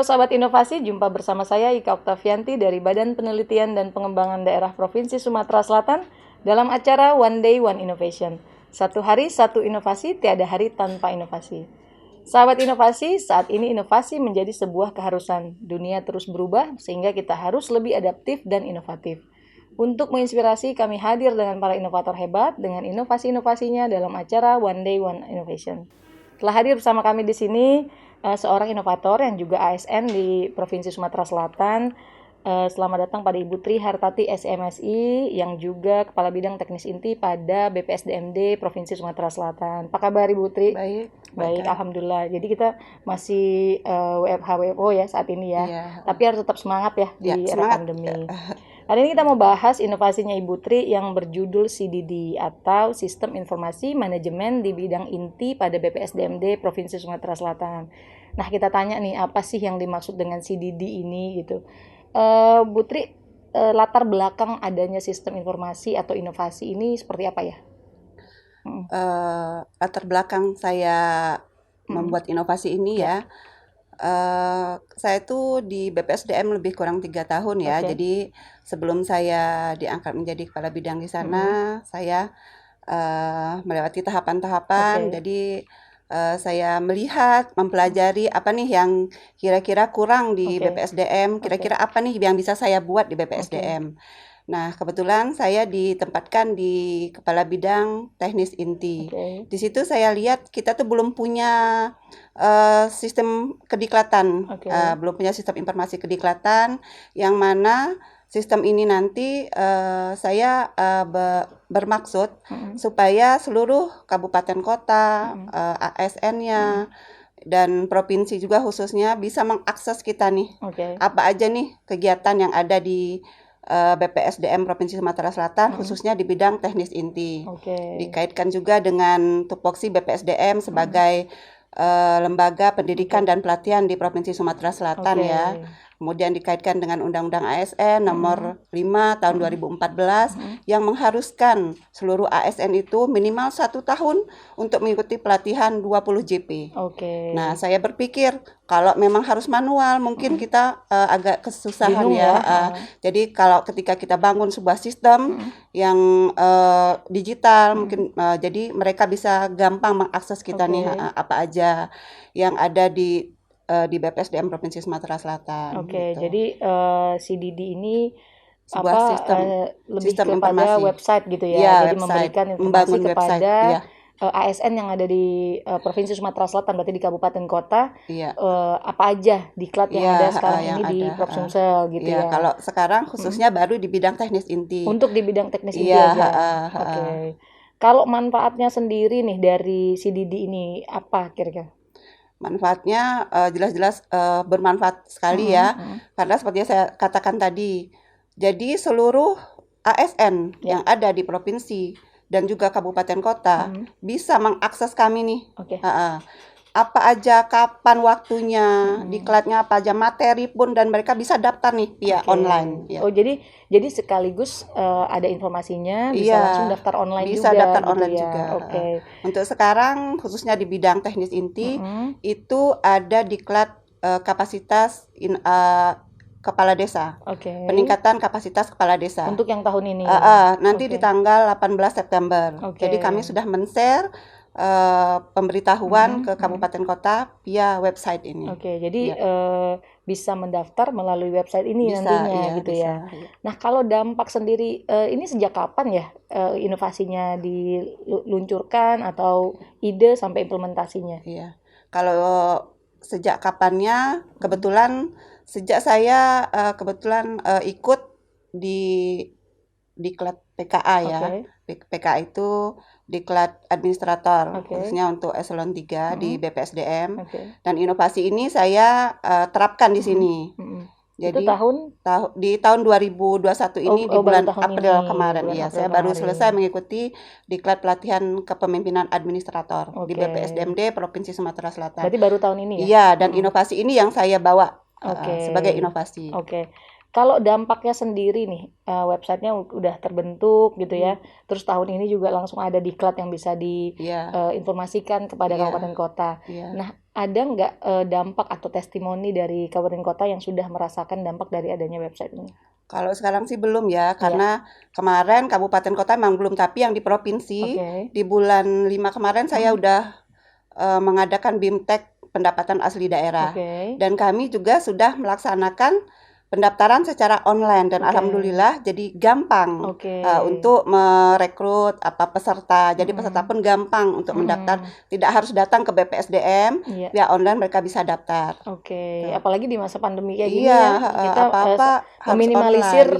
sahabat inovasi, jumpa bersama saya Ika Oktavianti dari Badan Penelitian dan Pengembangan Daerah Provinsi Sumatera Selatan dalam acara One Day One Innovation. Satu hari satu inovasi, tiada hari tanpa inovasi. Sahabat inovasi, saat ini inovasi menjadi sebuah keharusan. Dunia terus berubah sehingga kita harus lebih adaptif dan inovatif. Untuk menginspirasi, kami hadir dengan para inovator hebat dengan inovasi-inovasinya dalam acara One Day One Innovation. Telah hadir bersama kami di sini seorang inovator yang juga ASN di Provinsi Sumatera Selatan. Selamat datang pada Ibu Tri Hartati SMSI yang juga Kepala Bidang Teknis Inti pada BPSDMD Provinsi Sumatera Selatan. Apa kabar Ibu Tri? Baik, alhamdulillah. Jadi kita masih WFH-WFO ya saat ini ya. Iya. Tapi harus tetap semangat ya di era semangat. pandemi. Hari ini kita mau bahas inovasinya Ibu Tri yang berjudul CDD atau Sistem Informasi Manajemen di Bidang Inti pada BPSDMD Provinsi Sumatera Selatan. Nah, kita tanya nih, apa sih yang dimaksud dengan CDD ini gitu. Bu Tri, latar belakang adanya sistem informasi atau inovasi ini seperti apa ya? Latar belakang saya membuat inovasi ini ya. Saya tuh di BPSDM lebih kurang 3 tahun ya. Oke. Jadi sebelum saya diangkat menjadi kepala bidang di sana, saya melewati tahapan-tahapan. Oke. Jadi saya melihat, mempelajari apa nih yang kira-kira kurang di Oke. BPSDM, kira-kira apa nih yang bisa saya buat di BPSDM. Nah, kebetulan saya ditempatkan di Kepala Bidang Teknis Inti. Oke. Di situ saya lihat kita tuh belum punya sistem kediklatan, Oke. belum punya sistem informasi kediklatan, yang mana sistem ini nanti saya bermaksud supaya seluruh kabupaten kota, ASN-nya, dan provinsi juga khususnya bisa mengakses kita nih. Oke. Apa aja nih kegiatan yang ada di BPSDM Provinsi Sumatera Selatan, khususnya di bidang teknis inti. Oke. Dikaitkan juga dengan tupoksi BPSDM sebagai lembaga pendidikan dan pelatihan di Provinsi Sumatera Selatan Oke. ya. Kemudian dikaitkan dengan Undang-Undang ASN nomor 5 tahun 2014 yang mengharuskan seluruh ASN itu minimal 1 tahun untuk mengikuti pelatihan 20 JP. Oke. Nah, saya berpikir kalau memang harus manual, mungkin kita agak kesusahan Bingung ya. ya. Jadi kalau ketika kita bangun sebuah sistem yang digital, mungkin jadi mereka bisa gampang mengakses kita nih apa aja yang ada di BPSDM Provinsi Sumatera Selatan. Oke, gitu. jadi CDD ini Sebuah lebih sistem kepada informasi. website gitu ya. Iya, Jadi website. memberikan informasi Membangun website, kepada iya. ASN yang ada di Provinsi Sumatera Selatan, berarti di kabupaten kota, Iya. apa aja diklat yang Iya, ada sekarang yang ini di ada, Prop Sumsel gitu Iya, ya. kalau sekarang khususnya baru di bidang teknis inti. Untuk di bidang teknis inti Iya, aja. Oke. Kalau manfaatnya sendiri nih dari CDD ini apa kira-kira? Manfaatnya jelas-jelas bermanfaat sekali ya. Karena seperti yang saya katakan tadi, jadi seluruh ASN yang ada di provinsi dan juga kabupaten kota bisa mengakses kami nih. Oke. Apa aja, kapan waktunya, diklatnya apa aja, materi pun, dan mereka bisa daftar nih via online. Ya. Oh, jadi sekaligus ada informasinya, bisa langsung daftar online bisa juga daftar gitu online ya. juga. Oke. Untuk sekarang khususnya di bidang teknis inti itu ada diklat kapasitas kepala desa. Oke. Peningkatan kapasitas kepala desa. Untuk yang tahun ini. Nanti di tanggal 18 September. Oke. Jadi kami sudah men-share pemberitahuan ke kabupaten kota via website ini. Oke, jadi bisa mendaftar melalui website ini Bisa, nantinya iya, gitu bisa, ya. iya. Nah, kalau dampak sendiri ini sejak kapan ya inovasinya diluncurkan atau ide sampai implementasinya? Iya. Kalau sejak kapannya, kebetulan sejak saya kebetulan ikut di diklat PKA ya. PKA itu diklat administrator, khususnya untuk eselon 3 di BPSDM. Dan inovasi ini saya terapkan di sini. Jadi itu di tahun 2021 ini di bulan April kemarin ya, saya baru selesai mengikuti diklat pelatihan kepemimpinan administrator di BPSDMD Provinsi Sumatera Selatan. Berarti baru tahun ini ya? Iya, dan inovasi ini yang saya bawa sebagai inovasi. Oke. Kalau dampaknya sendiri nih, websitenya udah terbentuk gitu ya, terus tahun ini juga langsung ada diklat yang bisa diinformasikan kepada kabupaten kota. Nah, ada nggak dampak atau testimoni dari kabupaten kota yang sudah merasakan dampak dari adanya website ini? Kalau sekarang sih belum ya, karena kemarin kabupaten kota memang belum, tapi yang di provinsi di bulan 5 kemarin saya udah mengadakan BIMTEK pendapatan asli daerah. Dan kami juga sudah melaksanakan pendaftaran secara online dan alhamdulillah jadi gampang untuk merekrut peserta. Jadi peserta pun gampang untuk mendaftar, tidak harus datang ke BPSDM, via online mereka bisa daftar. Apalagi di masa pandemi kayak gini ya, kita meminimalisir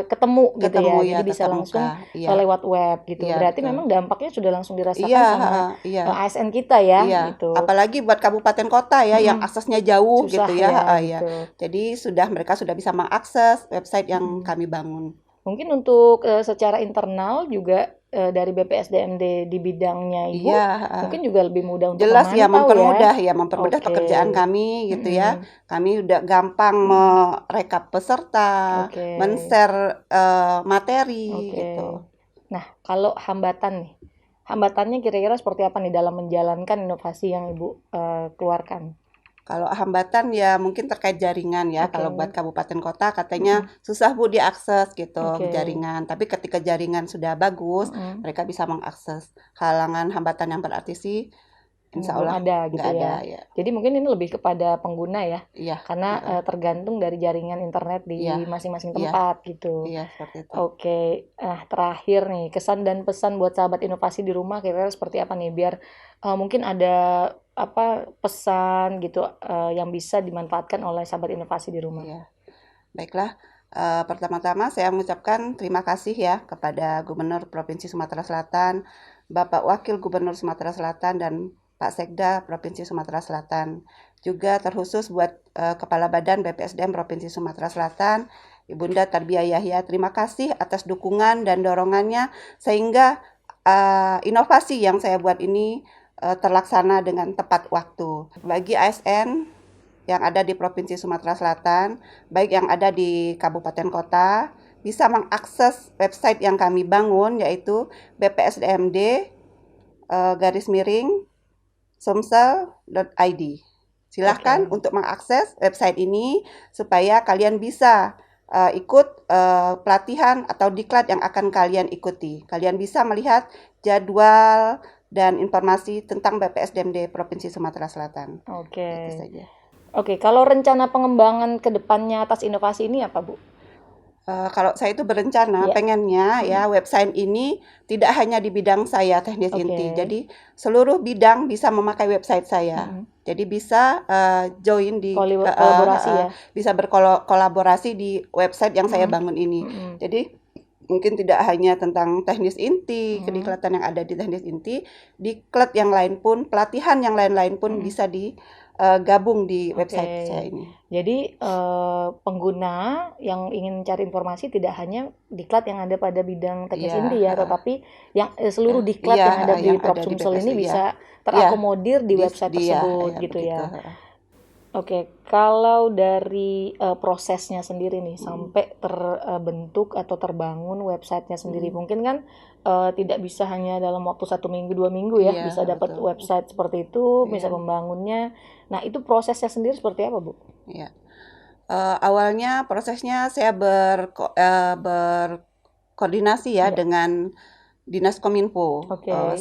ketemu gitu ya, jadi bisa langsung lewat web gitu. Berarti memang dampaknya sudah langsung dirasakan sama ASN kita ya. Gitu. Apalagi buat kabupaten kota ya, yang aksesnya jauh susah gitu ya. Gitu. Jadi mereka sudah bisa mengakses website yang kami bangun. Mungkin untuk secara internal juga dari BPSDMD di bidangnya Ibu, mungkin juga lebih mudah untuk jelas memantau mempermudah pekerjaan kami gitu ya. Kami udah gampang merekap peserta, men-share materi gitu. Nah, kalau hambatannya kira-kira seperti apa nih dalam menjalankan inovasi yang Ibu keluarkan? Kalau hambatan ya mungkin terkait jaringan ya. Kalau buat kabupaten kota katanya susah Bu diakses gitu jaringan. Tapi ketika jaringan sudah bagus, mereka bisa mengakses. Halangan hambatan yang berarti sih insya Allah nggak ada. Ya. Jadi mungkin ini lebih kepada pengguna ya. Karena tergantung dari jaringan internet di masing-masing tempat gitu. Seperti itu. Terakhir nih, kesan dan pesan buat sahabat inovasi di rumah kira-kira seperti apa nih biar mungkin ada pesan gitu yang bisa dimanfaatkan oleh sahabat inovasi di rumah. Baiklah, pertama-tama saya mengucapkan terima kasih ya kepada Gubernur Provinsi Sumatera Selatan, Bapak Wakil Gubernur Sumatera Selatan dan Pak Sekda Provinsi Sumatera Selatan. Juga terkhusus buat Kepala Badan BPSDM Provinsi Sumatera Selatan, Ibunda Tarbiyah Yahya. Terima kasih atas dukungan dan dorongannya sehingga inovasi yang saya buat ini terlaksana dengan tepat waktu. Bagi ASN yang ada di Provinsi Sumatera Selatan, baik yang ada di kabupaten kota, bisa mengakses website yang kami bangun yaitu bpsdmd_sumsel.id. Silahkan untuk mengakses website ini supaya kalian bisa ikut pelatihan atau diklat yang akan kalian ikuti. Kalian bisa melihat jadwal dan informasi tentang BPSDMD Provinsi Sumatera Selatan. Itu saja. Kalau rencana pengembangan ke depannya atas inovasi ini apa, Bu? Kalau saya itu berencana pengennya ya website ini tidak hanya di bidang saya teknis inti. Jadi seluruh bidang bisa memakai website saya. Jadi bisa join di kolaborasi bisa berkolaborasi di website yang saya bangun ini. Jadi mungkin tidak hanya tentang teknis inti, kediklatan yang ada di teknis inti, diklat yang lain pun, pelatihan yang lain-lain pun bisa digabung di website saya ini. Jadi pengguna yang ingin mencari informasi tidak hanya diklat yang ada pada bidang teknis inti ya, tetapi yang seluruh diklat yang ada di Propsumsel ini bisa terakomodir di website tersebut gitu ya. Kalau dari prosesnya sendiri nih sampai terbentuk atau terbangun websitenya sendiri, mungkin kan tidak bisa hanya dalam waktu 1 minggu 2 minggu ya bisa dapat website seperti itu, bisa membangunnya. Nah itu prosesnya sendiri seperti apa, Bu? Awalnya prosesnya saya berkoordinasi dengan Dinas Kominfo.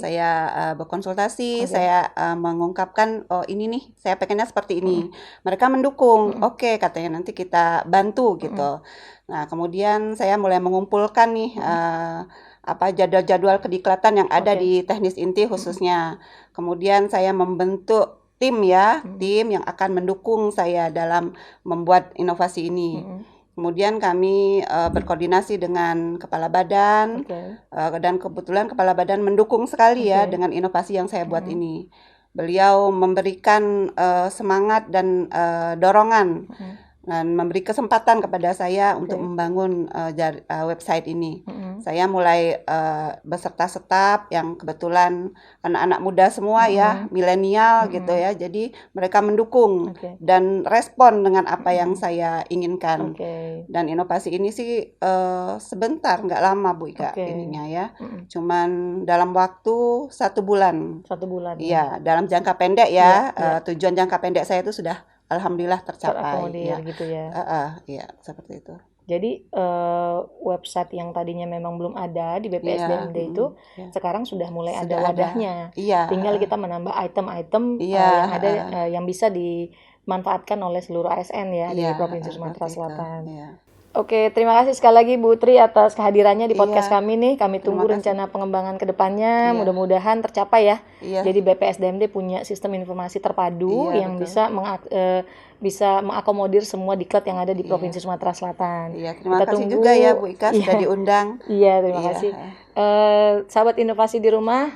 Saya berkonsultasi, saya mengungkapkan ini nih, saya pengennya seperti ini. Mereka mendukung. Katanya nanti kita bantu gitu. Nah, kemudian saya mulai mengumpulkan nih jadwal-jadwal kediklatan yang ada di teknis inti khususnya. Kemudian saya membentuk tim yang akan mendukung saya dalam membuat inovasi ini. Kemudian kami berkoordinasi dengan Kepala Badan, dan kebetulan Kepala Badan mendukung sekali dengan inovasi yang saya buat ini. Beliau memberikan semangat dan dorongan dan memberi kesempatan kepada saya untuk membangun website ini. Saya mulai beserta staf yang kebetulan anak-anak muda semua ya, milenial gitu ya. Jadi mereka mendukung dan respon dengan apa yang saya inginkan. Dan inovasi ini sih sebentar, nggak lama Bu Ika ininya ya. Cuman dalam waktu 1 bulan. 1 bulan. Iya, dalam jangka pendek ya. Tujuan jangka pendek saya itu sudah alhamdulillah tercapai. Terakomodir gitu ya. Iya, seperti itu. Jadi website yang tadinya memang belum ada di BPSDMD itu sekarang sudah mulai ada wadahnya. Tinggal kita menambah item-item yang ada yang bisa dimanfaatkan oleh seluruh ASN ya di Provinsi Sumatera Selatan. Oke, terima kasih sekali lagi Bu Tri atas kehadirannya di podcast kami nih. Kami tunggu rencana pengembangan ke depannya, mudah-mudahan tercapai ya. Jadi BPSDMD punya sistem informasi terpadu yang bisa mengakomodir semua diklat yang ada di Provinsi Sumatera Selatan. Terima kasih juga ya Bu Ika sudah diundang. Terima kasih. Sahabat inovasi di rumah,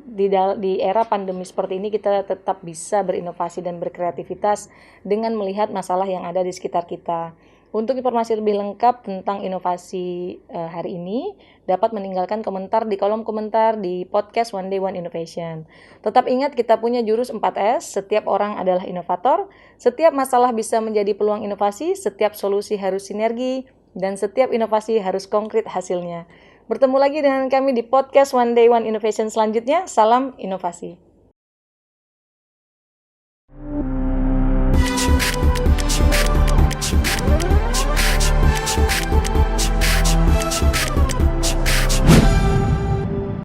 di era pandemi seperti ini kita tetap bisa berinovasi dan berkreativitas dengan melihat masalah yang ada di sekitar kita. Untuk informasi lebih lengkap tentang inovasi hari ini, dapat meninggalkan komentar di kolom komentar di podcast One Day One Innovation. Tetap ingat kita punya jurus 4S, setiap orang adalah inovator, setiap masalah bisa menjadi peluang inovasi, setiap solusi harus sinergi, dan setiap inovasi harus konkret hasilnya. Bertemu lagi dengan kami di podcast One Day One Innovation selanjutnya. Salam inovasi.